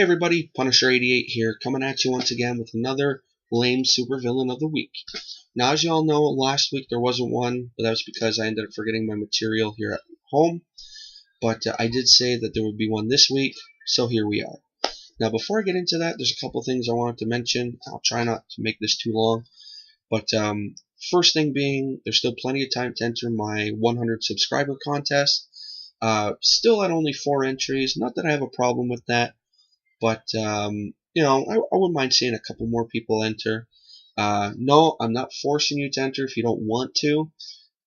Hey everybody, Punisher88 here, coming at you once again with another lame supervillain of the week. Now, as you all know, last week there wasn't one, but that was because I ended up forgetting my material here at home. But I did say that there would be one this week, so here we are. Now, before I get into that, there's a couple things I wanted to mention. I'll try not to make this too long. But first thing being, there's still plenty of time to enter my 100 subscriber contest. Still at only 4 entries. Not that I have a problem with that. But, you know, I wouldn't mind seeing a couple more people enter. No, I'm not forcing you to enter if you don't want to,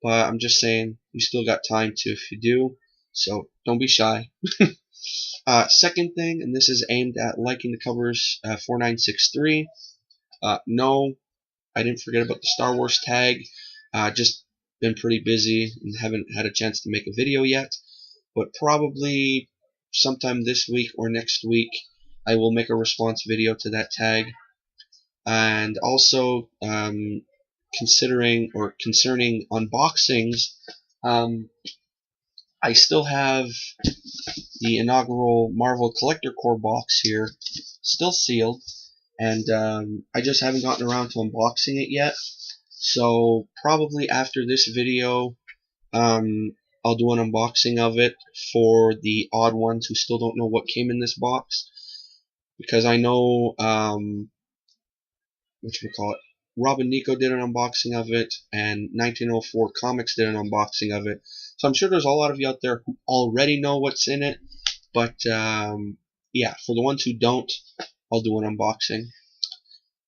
but I'm just saying you still got time to if you do, so don't be shy. Second thing, and this is aimed at liking the covers 4963. No, I didn't forget about the Star Wars tag. Just been pretty busy and haven't had a chance to make a video yet, but probably sometime this week or next week I will make a response video to that tag. And also concerning unboxings, I still have the inaugural Marvel Collector Core box here, still sealed, and I just haven't gotten around to unboxing it yet. So probably after this video, I'll do an unboxing of it for the odd ones who still don't know what came in this box. Because I know, Rob and Nico did an unboxing of it, and 1904 Comics did an unboxing of it. So I'm sure there's a lot of you out there who already know what's in it. But, yeah, for the ones who don't, I'll do an unboxing.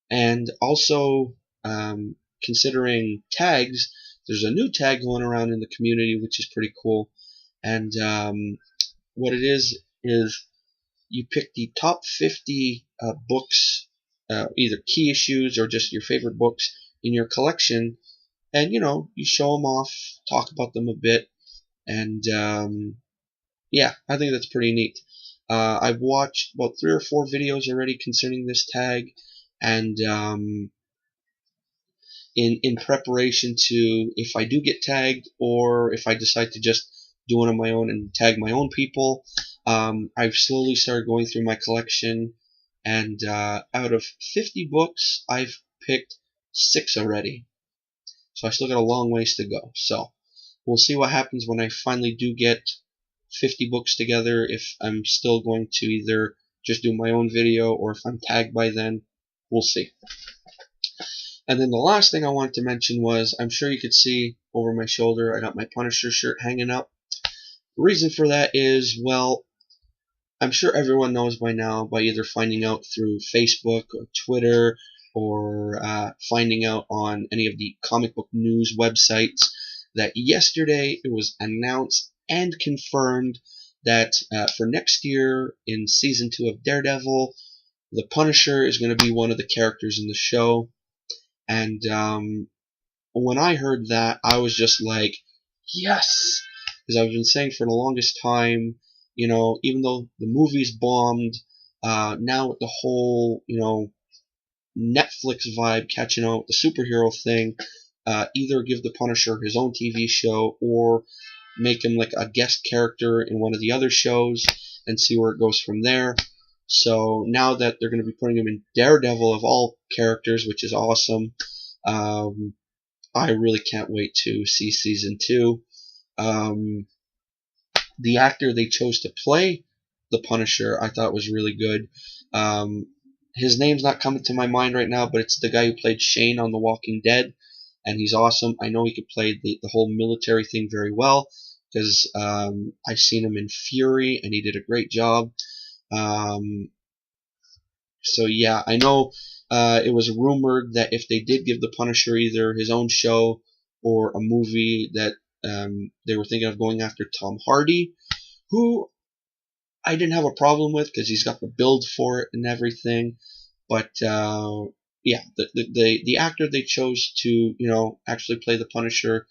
And also, considering tags, there's a new tag going around in the community, which is pretty cool. And what it is you pick the top 50 books, either key issues or just your favorite books in your collection, and you know, you show them off, talk about them a bit, and yeah, I think that's pretty neat. I've watched about 3 or 4 videos already concerning this tag, and in preparation to, if I do get tagged or if I decide to just do it on my own and tag my own people, I've slowly started going through my collection, and out of 50 books, I've picked 6 already. So I still got a long ways to go. So we'll see what happens when I finally do get 50 books together, if I'm still going to either just do my own video or if I'm tagged by then. We'll see. And then the last thing I wanted to mention was, I'm sure you could see over my shoulder, I got my Punisher shirt hanging up. The reason for that is, well, I'm sure everyone knows by now, by either finding out through Facebook or Twitter, or finding out on any of the comic book news websites, that yesterday it was announced and confirmed that for next year in Season 2 of Daredevil, the Punisher is going to be one of the characters in the show. And when I heard that, I was just like, yes! Because I've been saying for the longest time, you know, even though the movie's bombed, now with the whole, you know, Netflix vibe catching on with the superhero thing, either give the Punisher his own TV show or make him like a guest character in one of the other shows and see where it goes from there. So now that they're going to be putting him in Daredevil of all characters, which is awesome, I really can't wait to see Season 2. The actor they chose to play the Punisher, I thought was really good. His name's not coming to my mind right now, but it's the guy who played Shane on The Walking Dead, and he's awesome. I know he could play the whole military thing very well, because I've seen him in Fury, and he did a great job. So yeah, I know it was rumored that if they did give the Punisher either his own show or a movie, that they were thinking of going after Tom Hardy, who I didn't have a problem with because he's got the build for it and everything. But yeah, the actor they chose to, you know, actually play the Punisher,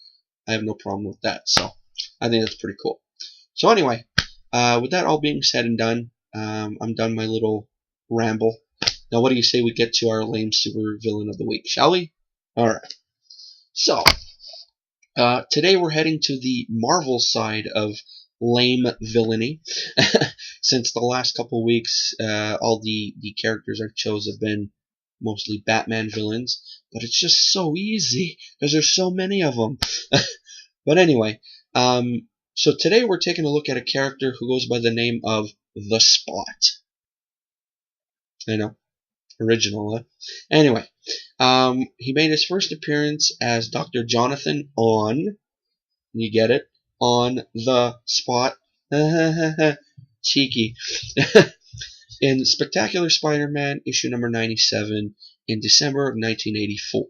I have no problem with that. So I think that's pretty cool. So anyway, with that all being said and done, I'm done my little ramble. Now, what do you say we get to our lame super villain of the week, shall we? Alright. So, today we're heading to the Marvel side of lame villainy. Since the last couple weeks, all the characters I've chose have been mostly Batman villains, but it's just so easy because there's so many of them. But anyway, so today we're taking a look at a character who goes by the name of The Spot. I know, original, huh? Anyway, he made his first appearance as Dr. Jonathan on, you get it, on The Spot. Cheeky. In Spectacular Spider-Man issue number 97 in December of 1984.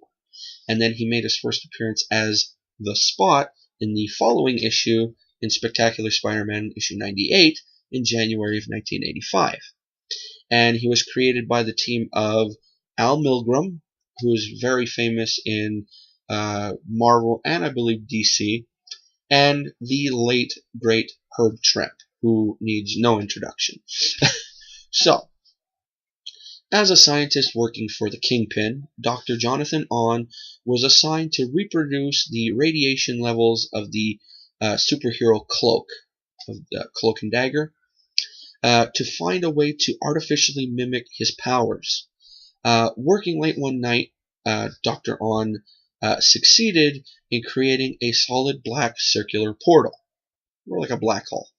And then he made his first appearance as The Spot in the following issue in Spectacular Spider-Man issue 98 in January of 1985. And he was created by the team of Al Milgrom, who is very famous in Marvel and I believe DC, and the late, great Herb Trimpe, who needs no introduction. So, as a scientist working for the Kingpin, Dr. Jonathan On was assigned to reproduce the radiation levels of the superhero Cloak, of the Cloak and Dagger, to find a way to artificially mimic his powers. Working late one night, Dr. On succeeded in creating a solid black circular portal, more like a black hole.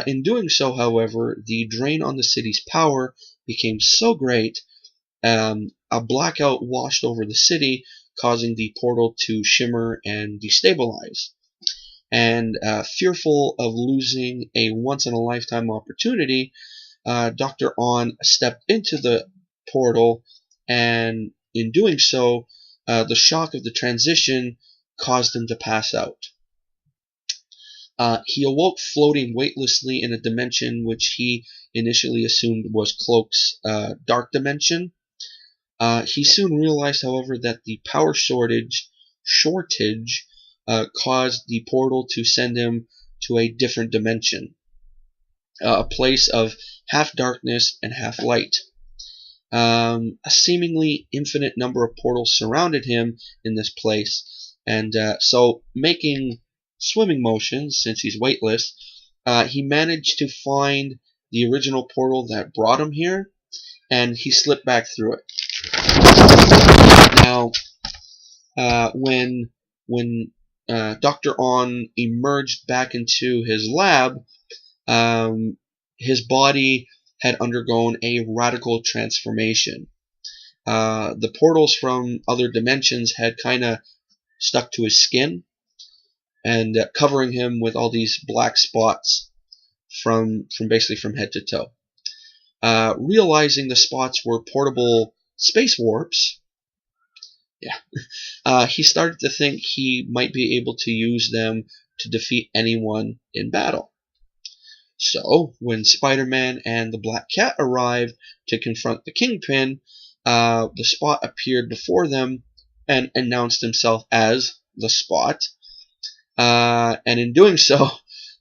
In doing so, however, the drain on the city's power became so great, a blackout washed over the city, causing the portal to shimmer and destabilize. And fearful of losing a once-in-a-lifetime opportunity, Dr. On stepped into the portal, and in doing so, the shock of the transition caused him to pass out. He awoke floating weightlessly in a dimension which he initially assumed was Cloak's dark dimension. He soon realized, however, that the power shortage caused the portal to send him to a different dimension, a place of half darkness and half light. A seemingly infinite number of portals surrounded him in this place, and so making swimming motions, since he's weightless, he managed to find the original portal that brought him here, and he slipped back through it. Now, when Dr. On emerged back into his lab, his body had undergone a radical transformation. The portals from other dimensions had kind of stuck to his skin, and covering him with all these black spots from basically from head to toe. Realizing the spots were portable space warps, he started to think he might be able to use them to defeat anyone in battle. So, when Spider-Man and the Black Cat arrived to confront the Kingpin, the Spot appeared before them and announced himself as the Spot. And in doing so,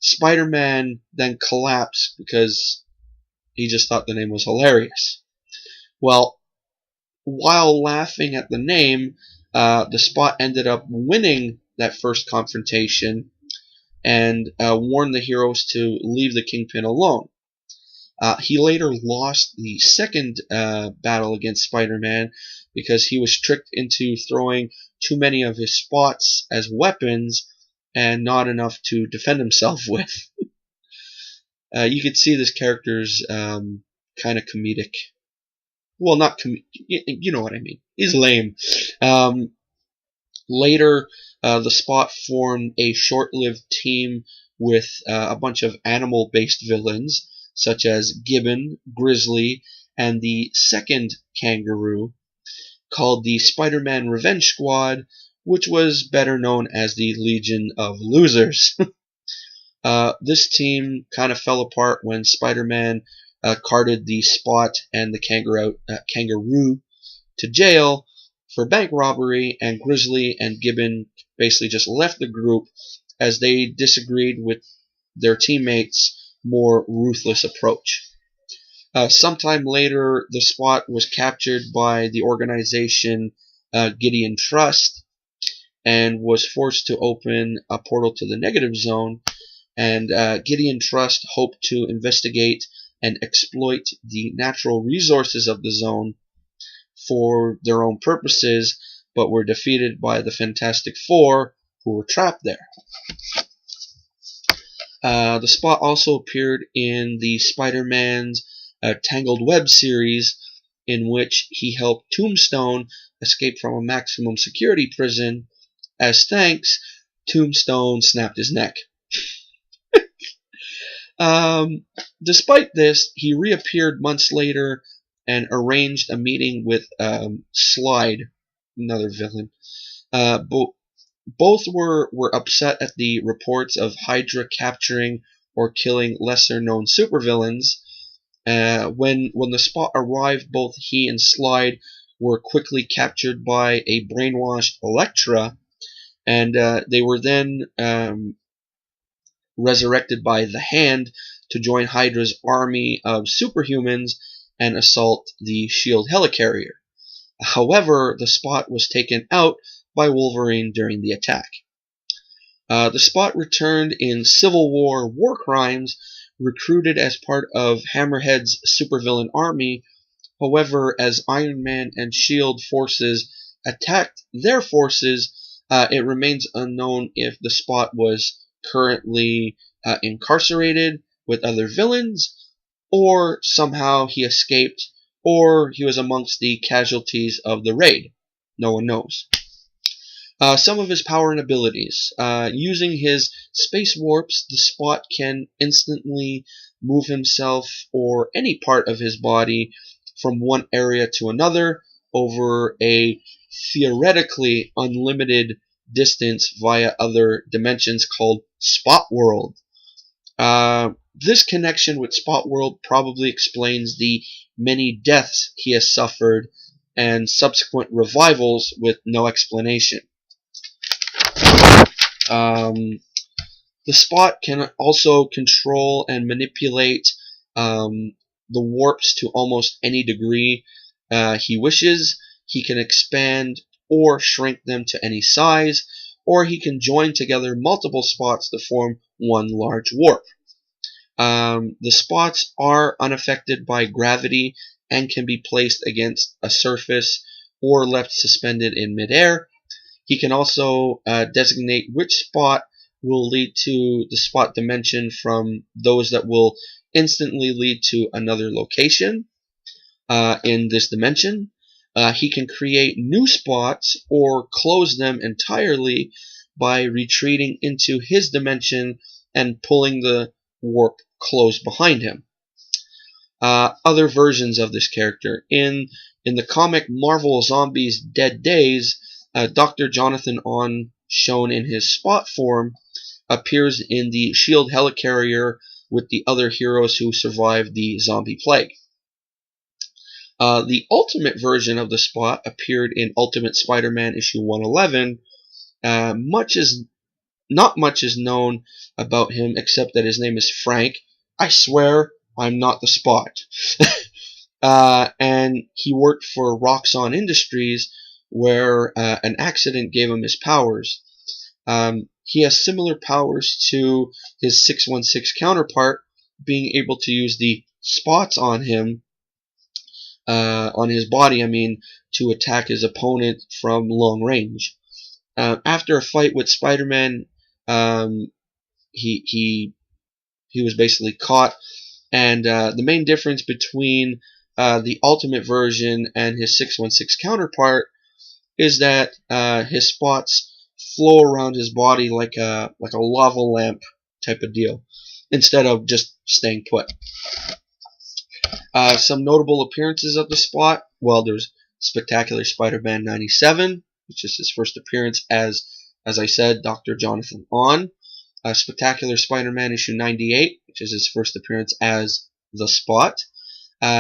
Spider-Man then collapsed because he just thought the name was hilarious. Well, while laughing at the name, the Spot ended up winning that first confrontation and warned the heroes to leave the Kingpin alone. He later lost the second battle against Spider-Man because he was tricked into throwing too many of his spots as weapons and not enough to defend himself with. You could see this character's kind of comedic. Well, not you know what I mean. He's lame. Later, the Spot formed a short-lived team with a bunch of animal-based villains, such as Gibbon, Grizzly, and the second kangaroo, called the Spider-Man Revenge Squad, which was better known as the Legion of Losers. This team kind of fell apart when Spider-Man carted the Spot and the kangaroo to jail for bank robbery, and Grizzly and Gibbon basically just left the group as they disagreed with their teammates' more ruthless approach. Sometime later, the Spot was captured by the organization Gideon Trust and was forced to open a portal to the Negative Zone and Gideon Trust hoped to investigate and exploit the natural resources of the zone for their own purposes, but were defeated by the Fantastic Four, who were trapped there. The Spot also appeared in the Spider-Man's Tangled Web series, in which he helped Tombstone escape from a maximum security prison. As thanks, Tombstone snapped his neck. Despite this, he reappeared months later and arranged a meeting with Slide, another villain. Both were upset at the reports of Hydra capturing or killing lesser-known supervillains. When the Spot arrived, both he and Slide were quickly captured by a brainwashed Elektra, and they were then resurrected by the Hand to join Hydra's army of superhumans and assault the S.H.I.E.L.D. helicarrier. However, the Spot was taken out by Wolverine during the attack. The Spot returned in Civil War War Crimes, recruited as part of Hammerhead's supervillain army. However, as Iron Man and S.H.I.E.L.D. forces attacked their forces, it remains unknown if the Spot was currently incarcerated with other villains, or somehow he escaped, or he was amongst the casualties of the raid. No one knows. Some of his power and abilities. Using his space warps, the Spot can instantly move himself or any part of his body from one area to another over a theoretically unlimited distance via other dimensions called Spot World. This connection with Spot World probably explains the many deaths he has suffered and subsequent revivals with no explanation. The Spot can also control and manipulate the warps to almost any degree he wishes. He can expand or shrink them to any size, or he can join together multiple spots to form one large warp. The spots are unaffected by gravity and can be placed against a surface or left suspended in midair. He can also designate which spot will lead to the spot dimension from those that will instantly lead to another location in this dimension. He can create new spots or close them entirely by retreating into his dimension and pulling the warp closed behind him. Other versions of this character. In the comic Marvel Zombies Dead Days, Dr. Jonathan On, shown in his Spot form, appears in the S.H.I.E.L.D. helicarrier with the other heroes who survived the zombie plague. The Ultimate version of the Spot appeared in Ultimate Spider-Man issue 111. Not much is known about him except that his name is Frank. I swear I'm not the Spot. And he worked for Roxxon Industries, where an accident gave him his powers. He has similar powers to his 616 counterpart, being able to use the spots on him, on his body, to attack his opponent from long range. After a fight with Spider-Man, he was basically caught, and the main difference between the Ultimate version and his 616 counterpart is that his spots flow around his body like a lava lamp type of deal, instead of just staying put. Some notable appearances of the Spot. Well, there's Spectacular Spider-Man 97, which is his first appearance as I said, Dr. Jonathan On. Spectacular Spider-Man issue 98, which is his first appearance as the Spot.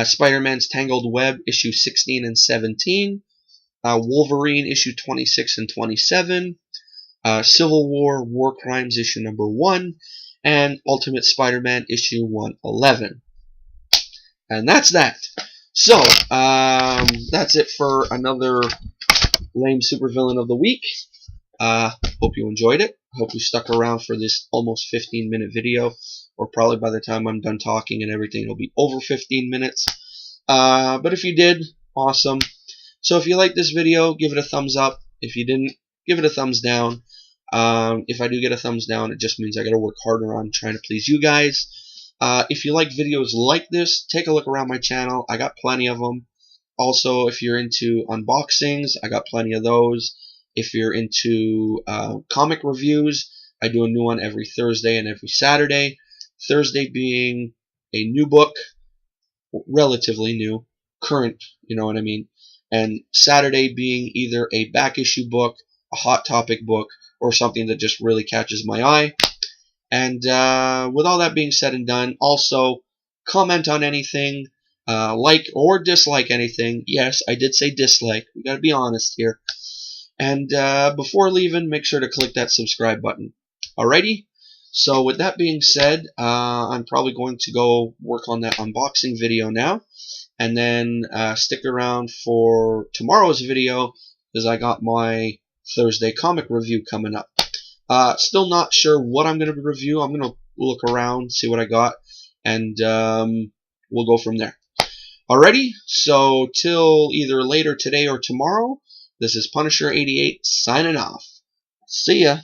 Spider-Man's Tangled Web issue 16 and 17. Wolverine issue 26 and 27. Civil War War Crimes issue number 1. And Ultimate Spider-Man issue 111. And that's that. So, that's it for another lame supervillain of the week. Hope you enjoyed it. Hope you stuck around for this almost 15-minute video, or probably by the time I'm done talking and everything, it'll be over 15 minutes. But if you did, awesome. So if you like this video, give it a thumbs up. If you didn't, give it a thumbs down. If I do get a thumbs down, it just means I got to work harder on trying to please you guys. If you like videos like this, take a look around my channel. I got plenty of them. Also, if you're into unboxings, I got plenty of those. If you're into comic reviews, I do a new one every Thursday and every Saturday. Thursday being a new book, relatively new, current, you know what I mean, and Saturday being either a back issue book, a hot topic book, or something that just really catches my eye. And with all that being said and done, also comment on anything, like or dislike anything. Yes, I did say dislike. We gotta be honest here. And before leaving, make sure to click that subscribe button. Alrighty? So with that being said, I'm probably going to go work on that unboxing video now. And then stick around for tomorrow's video, because I got my Thursday comic review coming up. Still not sure what I'm going to review. I'm going to look around, see what I got, and we'll go from there. Alrighty, so till either later today or tomorrow, this is Punisher88 signing off. See ya.